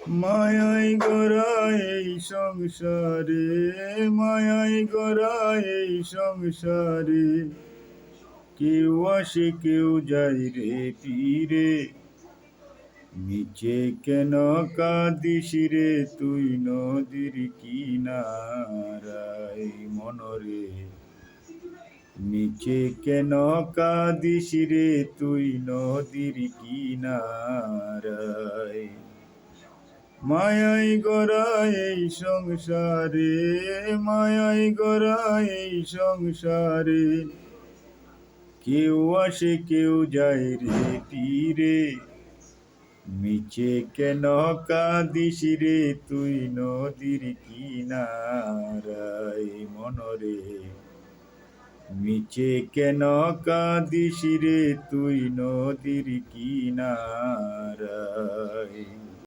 মায়াই গড়া এই সংসারে, মায়াই গড়া এই সংসারে, কেউ আসে কেউ যায় রে পীরে। নিচে কেন কাঁদিস রে তুই নদীর কিনারায় মনরে। নিচে কেন কাঁদিস রে তুই নদীর কিনারায়। মায়াই গড়া এই সংসারে, মায়াই গড়া এই সংসারে, কেউ আসে কেউ যায় রে পীরে। নিচে কেন কাঁদিস রে তুই নদীর কিনারায় মনরে। নিচে কেন কাঁদিস রে তুই নদীর কিনারায়।